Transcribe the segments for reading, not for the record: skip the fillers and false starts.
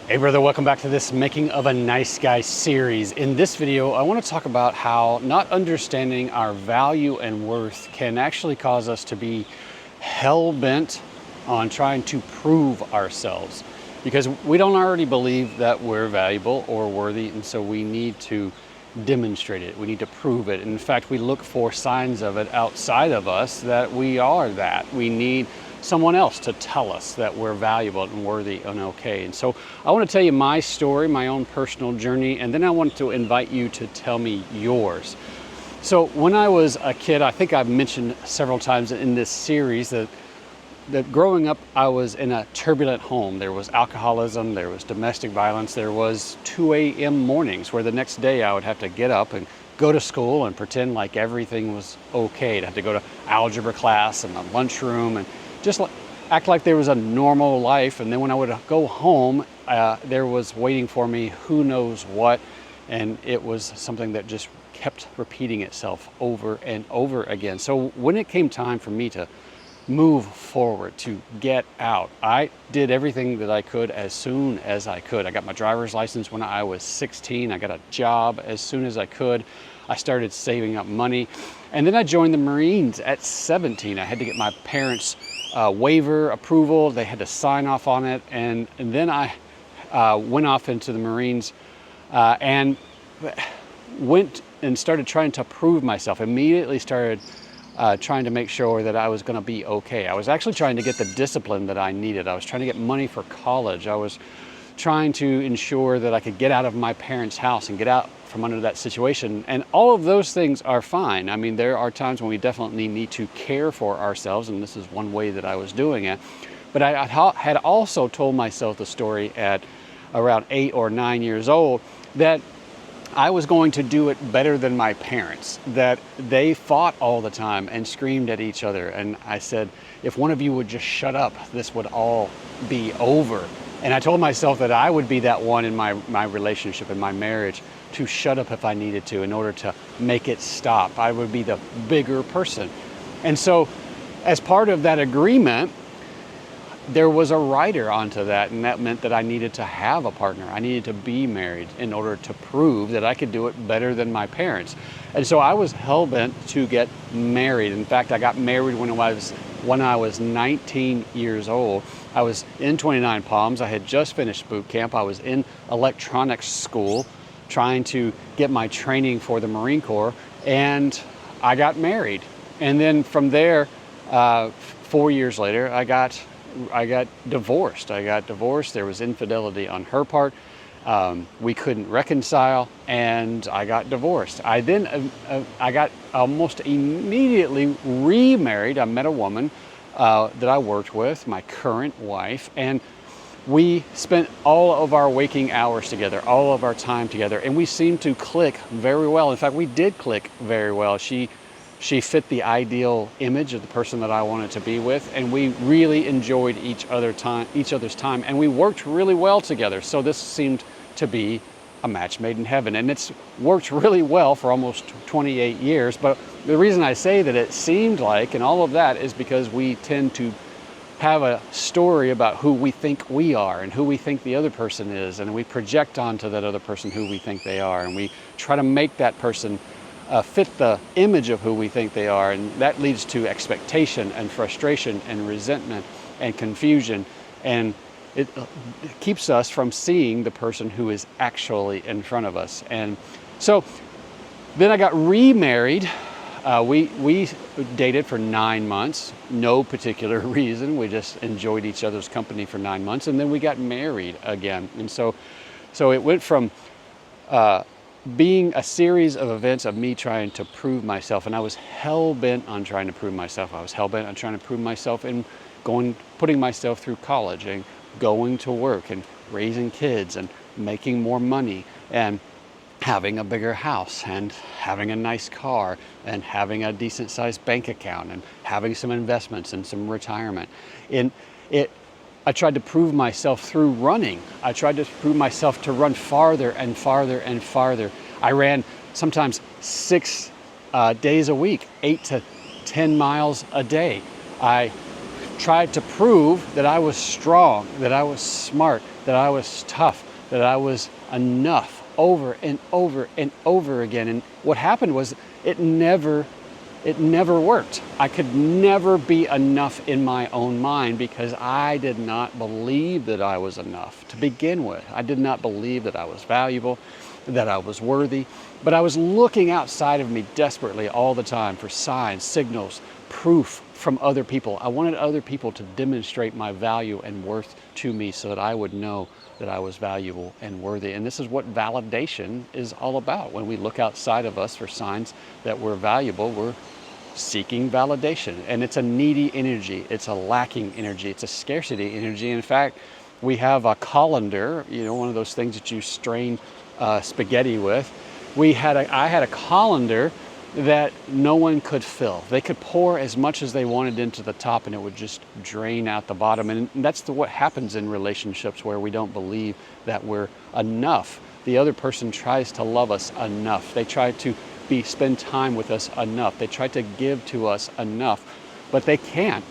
Hey brother, welcome back to this Making of a Nice Guy series. In this video, I want to talk about how not understanding our value and worth can actually cause us to be hell-bent on trying to prove ourselves. Because we don't already believe that we're valuable or worthy, and so we need to demonstrate it. We need to prove it. In fact, we look for signs of it outside of us that we are that. We need someone else to tell us that we're valuable and worthy and okay. And so I want to tell you my story, my own personal journey, and then I want to invite you to tell me yours. So when I was a kid, I think I've mentioned several times in this series that growing up, I was in a turbulent home. There was alcoholism, there was domestic violence, there was 2 a.m. mornings where the next day I would have to get up and go to school and pretend like everything was okay. I'd have to go to algebra class and the lunchroom and just act like there was a normal life. And then when I would go home, there was waiting for me who knows what. And it was something that just kept repeating itself over and over again. So when it came time for me to move forward, to get out, I did everything that I could as soon as I could. I got my driver's license when I was 16. I got a job as soon as I could. I started saving up money. And then I joined the Marines at 17. I had to get my parents' waiver approval. They had to sign off on it. And then I went off into the Marines and went and started trying to prove myself. Immediately started trying to make sure that I was going to be okay. I was actually trying to get the discipline that I needed. I was trying to get money for college. I was trying to ensure that I could get out of my parents' house and get out from under that situation. And all of those things are fine. I mean, there are times when we definitely need to care for ourselves, and this is one way that I was doing it. But I had also told myself the story at around 8 or 9 years old that I was going to do it better than my parents, that they fought all the time and screamed at each other. And I said, if one of you would just shut up, this would all be over. And I told myself that I would be that one in my relationship, in my marriage, to shut up if I needed to in order to make it stop. I would be the bigger person. And so as part of that agreement, there was a rider onto that, and that meant that I needed to have a partner. I needed to be married in order to prove that I could do it better than my parents. And so I was hell-bent to get married. In fact, I got married when I was 19 years old. I was in 29 Palms. I had just finished boot camp. I was in electronics school trying to get my training for the Marine Corps, and I got married. And then from there, 4 years later, I got divorced. There was infidelity on her part. We couldn't reconcile, and I got divorced. I got almost immediately remarried. I met a woman that I worked with, my current wife, and we spent all of our waking hours together, all of our time together, and we seemed to click very well. In fact, we did click very well. She fit the ideal image of the person that I wanted to be with, and we really enjoyed each other's time, and we worked really well together. So this seemed to be a match made in heaven, and it's worked really well for almost 28 years. But the reason I say that it seemed like, and all of that, is because we tend to have a story about who we think we are and who we think the other person is, and we project onto that other person who we think they are, and we try to make that person fit the image of who we think they are, and that leads to expectation and frustration and resentment and confusion, and it keeps us from seeing the person who is actually in front of us. And so then I got remarried. We dated for 9 months, no particular reason. We just enjoyed each other's company for 9 months, and then we got married again. And so it went from being a series of events of me trying to prove myself, and I was hell-bent on trying to prove myself. I was hell-bent on trying to prove myself in putting myself through college and going to work and raising kids and making more money and having a bigger house and having a nice car and having a decent-sized bank account and having some investments and some retirement. I tried to prove myself through running. I tried to prove myself to run farther and farther and farther. I ran sometimes 6 days a week, 8 to 10 miles a day. I tried to prove that I was strong, that I was smart, that I was tough, that I was enough over and over and over again. And what happened was it never worked. I could never be enough in my own mind because I did not believe that I was enough to begin with. I did not believe that I was valuable, that I was worthy, but I was looking outside of me desperately all the time for signs, signals, proof from other people. I wanted other people to demonstrate my value and worth to me so that I would know that I was valuable and worthy. And this is what validation is all about. When we look outside of us for signs that we're valuable, we're seeking validation. And it's a needy energy. It's a lacking energy. It's a scarcity energy. In fact, we have a colander, one of those things that you strain spaghetti with. I had a colander that no one could fill. They could pour as much as they wanted into the top and it would just drain out the bottom. And that's what happens in relationships where we don't believe that we're enough. The other person tries to love us enough. They try to spend time with us enough. They try to give to us enough, but they can't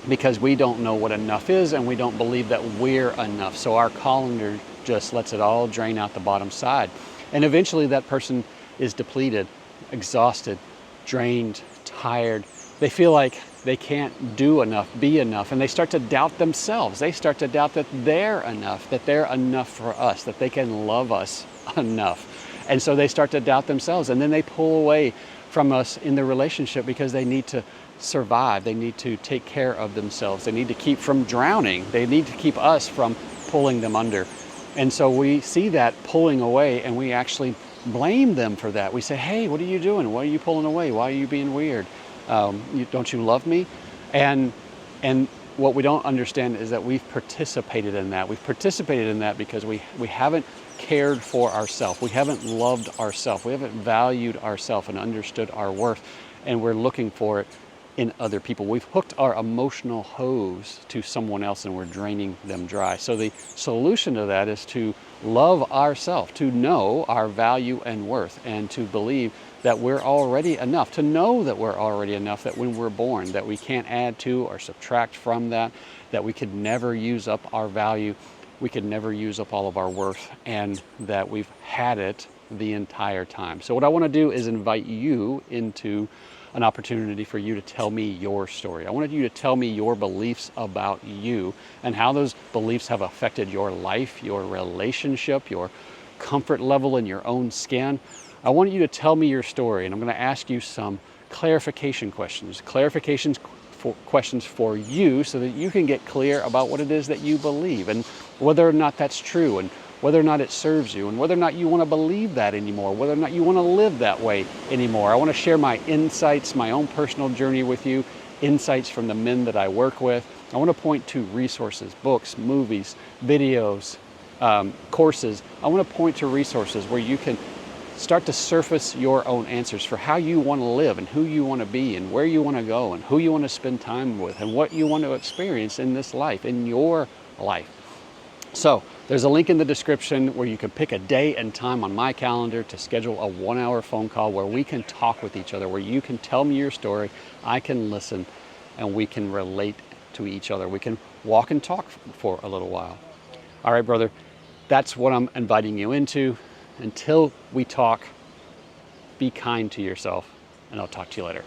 because we don't know what enough is and we don't believe that we're enough. So our colander just lets it all drain out the bottom side. And eventually that person is depleted, exhausted, drained, tired. They feel like they can't do enough, be enough, and they start to doubt themselves. They start to doubt that they're enough for us, that they can love us enough. And so they start to doubt themselves, and then they pull away from us in the relationship because they need to survive. They need to take care of themselves. They need to keep from drowning. They need to keep us from pulling them under. And so we see that pulling away and we actually blame them for that. We say, hey, what are you doing? Why are you pulling away? Why are you being weird? Don't you love me? And what we don't understand is that we've participated in that. We've participated in that because we haven't cared for ourselves. We haven't loved ourselves. We haven't valued ourselves and understood our worth. And we're looking for it in other people. We've hooked our emotional hose to someone else and we're draining them dry. So the solution to that is to love ourselves, to know our value and worth, and to believe that we're already enough, to know that we're already enough, that when we're born, that we can't add to or subtract from that, that we could never use up our value, we could never use up all of our worth, and that we've had it the entire time. So what I want to do is invite you into an opportunity for you to tell me your story. I wanted you to tell me your beliefs about you and how those beliefs have affected your life, your relationship, your comfort level in your own skin. I want you to tell me your story, and I'm going to ask you some clarification questions for you so that you can get clear about what it is that you believe and whether or not that's true, and whether or not it serves you, and whether or not you want to believe that anymore, whether or not you want to live that way anymore. I want to share my insights, my own personal journey with you, insights from the men that I work with. I want to point to resources, books, movies, videos, courses. I want to point to resources where you can start to surface your own answers for how you want to live and who you want to be and where you want to go and who you want to spend time with and what you want to experience in this life, in your life. So there's a link in the description where you can pick a day and time on my calendar to schedule a 1-hour phone call where we can talk with each other, where you can tell me your story, I can listen, and we can relate to each other. We can walk and talk for a little while. All right, brother, that's what I'm inviting you into. Until we talk, be kind to yourself, and I'll talk to you later.